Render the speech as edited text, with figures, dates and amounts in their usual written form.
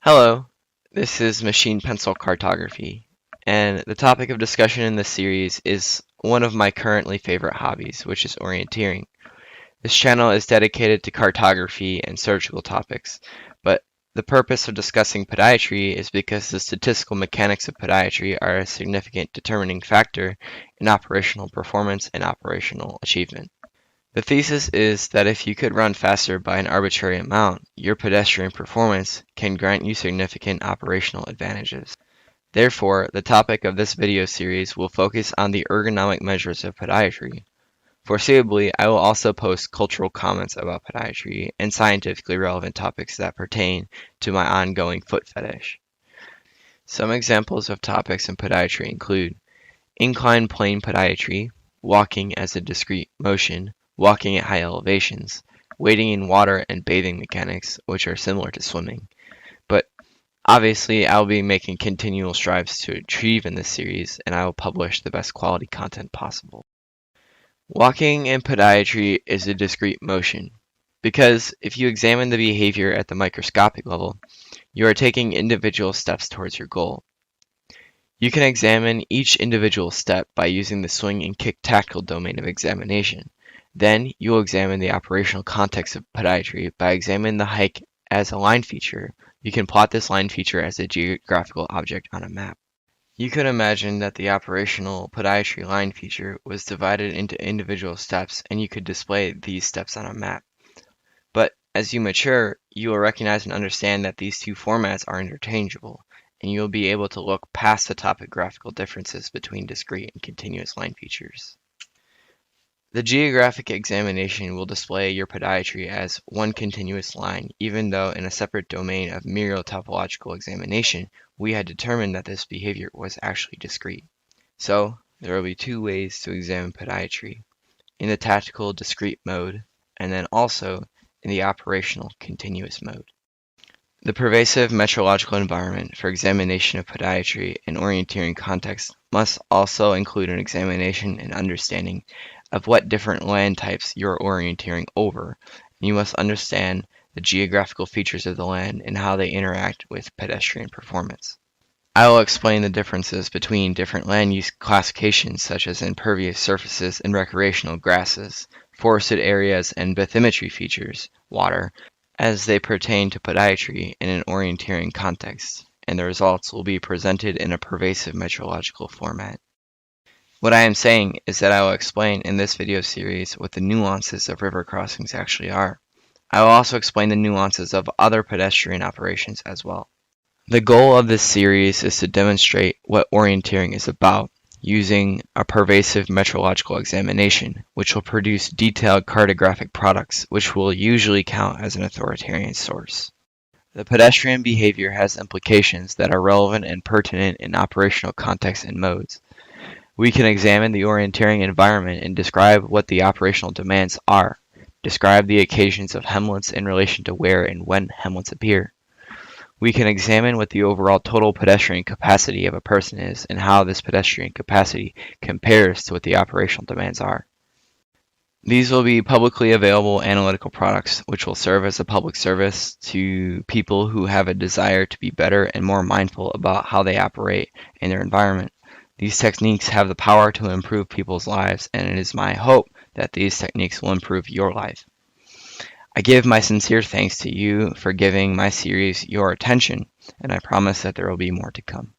Hello, this is machine pencil cartography, and the topic of discussion in this series is one of my currently favorite hobbies, which is orienteering. This channel is dedicated to cartography and surgical topics, but the purpose of discussing podiatry is because the statistical mechanics of podiatry are a significant determining factor in operational performance and operational achievement. The thesis is that if you could run faster by an arbitrary amount, your pedestrian performance can grant you significant operational advantages. Therefore, the topic of this video series will focus on the ergonomic measures of podiatry. Foreseeably, I will also post cultural comments about podiatry and scientifically relevant topics that pertain to my ongoing foot fetish. Some examples of topics in podiatry include inclined plane podiatry, walking as a discrete motion, walking at high elevations, wading in water and bathing mechanics, which are similar to swimming. But obviously, I will be making continual strives to achieve in this series, and I will publish the best quality content possible. Walking in podiatry is a discrete motion, because if you examine the behavior at the microscopic level, you are taking individual steps towards your goal. You can examine each individual step by using the swing and kick tactile domain of examination. Then you will examine the operational context of podiatry by examining the hike as a line feature. You can plot this line feature as a geographical object on a map. You could imagine that the operational podiatry line feature was divided into individual steps, and you could display these steps on a map. But as you mature, you will recognize and understand that these two formats are interchangeable, and you will be able to look past the topographical differences between discrete and continuous line features. The geographic examination will display your podiatry as one continuous line, even though in a separate domain of meriotopological examination, we had determined that this behavior was actually discrete. So, there will be two ways to examine podiatry, in the tactical discrete mode, and then also in the operational continuous mode. The pervasive metrological environment for examination of podiatry in orienteering context must also include an examination and understanding of what different land types you're orienteering over, and you must understand the geographical features of the land and how they interact with pedestrian performance. I will explain the differences between different land use classifications such as impervious surfaces and recreational grasses, forested areas, and bathymetry features, water, as they pertain to podiatry in an orienteering context, and the results will be presented in a pervasive metrological format. What I am saying is that I will explain in this video series what the nuances of river crossings actually are. I will also explain the nuances of other pedestrian operations as well. The goal of this series is to demonstrate what orienteering is about, using a pervasive metrological examination, which will produce detailed cartographic products, which will usually count as an authoritarian source. The pedestrian behavior has implications that are relevant and pertinent in operational contexts and modes. We can examine the orienteering environment and describe what the operational demands are, describe the occasions of hemlets in relation to where and when hemlets appear. We can examine what the overall total pedestrian capacity of a person is and how this pedestrian capacity compares to what the operational demands are. These will be publicly available analytical products which will serve as a public service to people who have a desire to be better and more mindful about how they operate in their environment. These techniques have the power to improve people's lives, and it is my hope that these techniques will improve your life. I give my sincere thanks to you for giving my series your attention, and I promise that there will be more to come.